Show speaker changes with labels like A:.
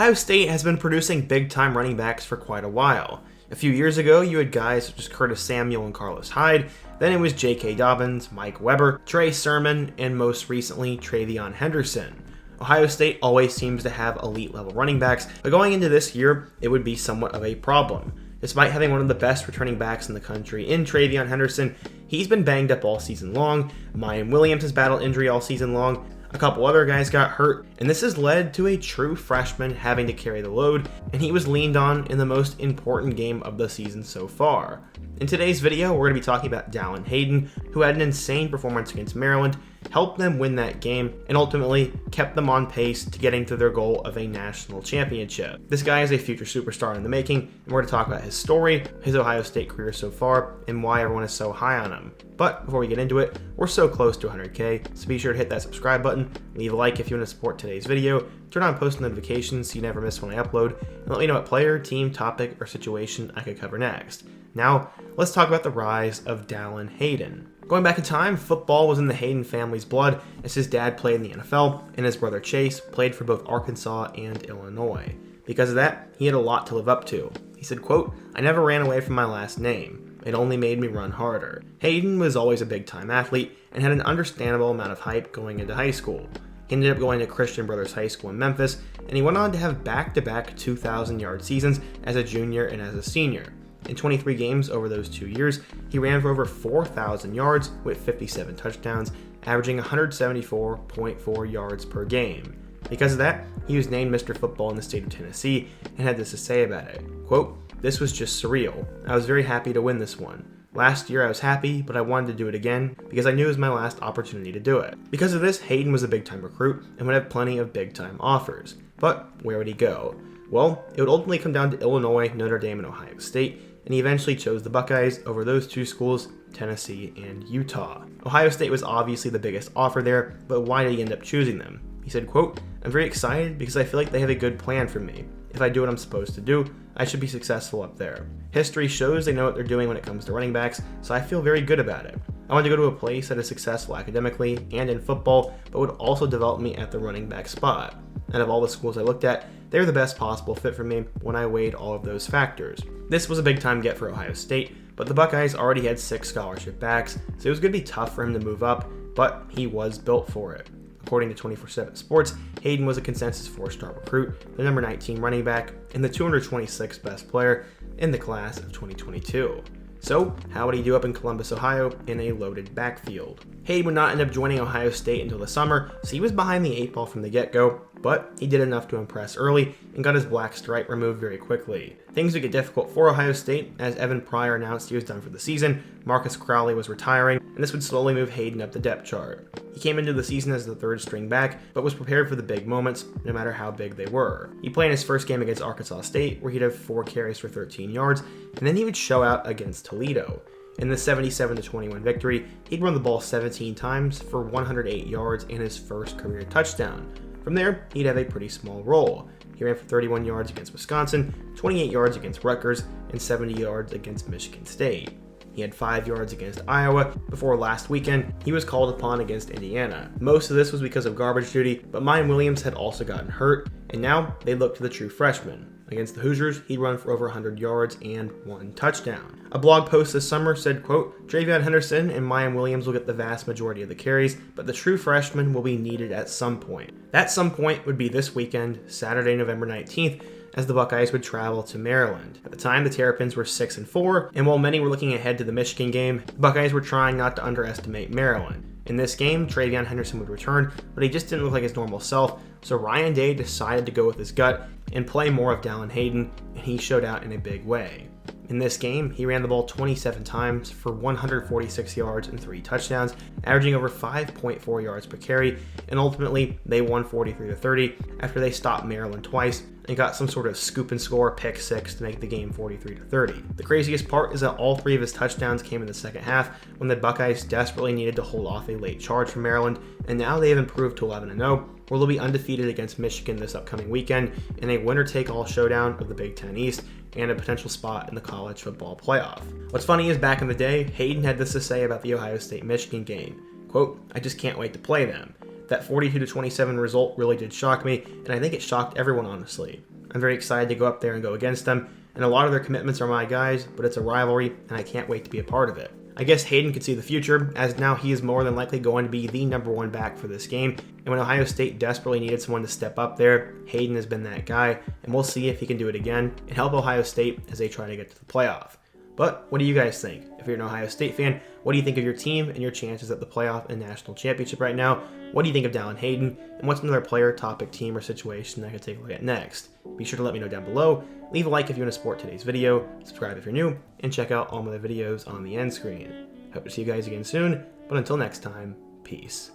A: Ohio State has been producing big-time running backs for quite a while. A few years ago, you had guys such as Curtis Samuel and Carlos Hyde. Then it was J.K. Dobbins, Mike Weber, Trey Sermon, and most recently, Travion Henderson. Ohio State always seems to have elite-level running backs, but going into this year, it would be somewhat of a problem. Despite having one of the best returning backs in the country in Travion Henderson, he's been banged up all season long. Mayan Williams has battled injury all season long. A couple other guys got hurt, and this has led to a true freshman having to carry the load, and he was leaned on in the most important game of the season so far. In today's video, we're going to be talking about Dallan Hayden, who had an insane performance against Maryland, helped them win that game, and ultimately kept them on pace to getting to their goal of a national championship. This guy is a future superstar in the making, and we're going to talk about his story, his Ohio State career so far, and why everyone is so high on him. But before we get into it, we're so close to 100K, so be sure to hit that subscribe button, leave a like if you want to support today's video, turn on post notifications so you never miss when I upload, and let me know what player, team, topic, or situation I could cover next. Now, let's talk about the rise of Dallan Hayden. Going back in time, football was in the Hayden family's blood as his dad played in the NFL and his brother Chase played for both Arkansas and Illinois. Because of that, he had a lot to live up to. He said, quote, "I never ran away from my last name. It only made me run harder." Hayden was always a big-time athlete and had an understandable amount of hype going into high school. He ended up going to Christian Brothers High School in Memphis, and he went on to have back-to-back 2,000-yard seasons as a junior and as a senior. In 23 games over those 2 years, he ran for over 4,000 yards with 57 touchdowns, averaging 174.4 yards per game. Because of that, he was named Mr. Football in the state of Tennessee and had this to say about it. Quote, "This was just surreal. I was very happy to win this one. Last year I was happy, but I wanted to do it again because I knew it was my last opportunity to do it." Because of this, Hayden was a big-time recruit and would have plenty of big-time offers. But where would he go? Well, it would ultimately come down to Illinois, Notre Dame, and Ohio State, and he eventually chose the Buckeyes over those two schools, Tennessee and Utah. Ohio State was obviously the biggest offer there, but why did he end up choosing them? He said, quote, "I'm very excited because I feel like they have a good plan for me. If I do what I'm supposed to do, I should be successful up there. History shows they know what they're doing when it comes to running backs, so I feel very good about it. I want to go to a place that is successful academically and in football, but would also develop me at the running back spot. Out of all the schools I looked at, they were the best possible fit for me when I weighed all of those factors." This was a big time get for Ohio State, but the Buckeyes already had 6 scholarship backs, so it was going to be tough for him to move up, but he was built for it. According to 24/7 Sports, Hayden was a consensus 4-star recruit, the number 19 running back, and the 226th best player in the class of 2022. So, how would he do up in Columbus, Ohio, in a loaded backfield? Hayden would not end up joining Ohio State until the summer, so he was behind the 8 ball from the get-go, but he did enough to impress early and got his black stripe removed very quickly. Things would get difficult for Ohio State as Evan Pryor announced he was done for the season, Marcus Crowley was retiring, and this would slowly move Hayden up the depth chart. He came into the season as the 3rd string back, but was prepared for the big moments, no matter how big they were. He played in his first game against Arkansas State, where he'd have 4 carries for 13 yards, and then he would show out against Toledo. In the 77-21 victory, he'd run the ball 17 times for 108 yards and his first career touchdown. From there, he'd have a pretty small role. He ran for 31 yards against Wisconsin, 28 yards against Rutgers, and 70 yards against Michigan State. He had 5 yards against Iowa. Before last weekend, he was called upon against Indiana. Most of this was because of garbage duty, but Mayan Williams had also gotten hurt, and now they look to the true freshman. Against the Hoosiers, he'd run for over 100 yards and 1 touchdown. A blog post this summer said, quote, "Travion Henderson and Mayan Williams will get the vast majority of the carries, but the true freshman will be needed at some point." That some point would be this weekend, Saturday, November 19th, as the Buckeyes would travel to Maryland. At the time, the Terrapins were 6-4, and while many were looking ahead to the Michigan game, the Buckeyes were trying not to underestimate Maryland. In this game, Travion Henderson would return, but he just didn't look like his normal self, so Ryan Day decided to go with his gut and play more of Dallan Hayden, and he showed out in a big way. In this game, he ran the ball 27 times for 146 yards and 3 touchdowns, averaging over 5.4 yards per carry, and ultimately they won 43-30 after they stopped Maryland twice and got some sort of scoop and score pick 6 to make the game 43-30. The craziest part is that all 3 of his touchdowns came in the second half when the Buckeyes desperately needed to hold off a late charge from Maryland, and now they have improved to 11-0, where they'll be undefeated against Michigan this upcoming weekend in a winner-take-all showdown of the Big Ten East and a potential spot in the college football playoff. What's funny is back in the day, Hayden had this to say about the Ohio State-Michigan game. Quote, "I just can't wait to play them. that 42-27 result really did shock me, and I think it shocked everyone, honestly. I'm very excited to go up there and go against them, and a lot of their commitments are my guys, but it's a rivalry, and I can't wait to be a part of it. I guess Hayden could see the future, as now he is more than likely going to be the #1 back for this game, and when Ohio State desperately needed someone to step up there, Hayden has been that guy, and we'll see if he can do it again and help Ohio State as they try to get to the playoff. But what do you guys think? If you're an Ohio State fan, what do you think of your team and your chances at the playoff and national championship right now? What do you think of Dallan Hayden? And what's another player, topic, team, or situation I could take a look at next? Be sure to let me know down below. Leave a like if you want to support today's video, subscribe if you're new, and check out all my other videos on the end screen. Hope to see you guys again soon, but until next time, peace.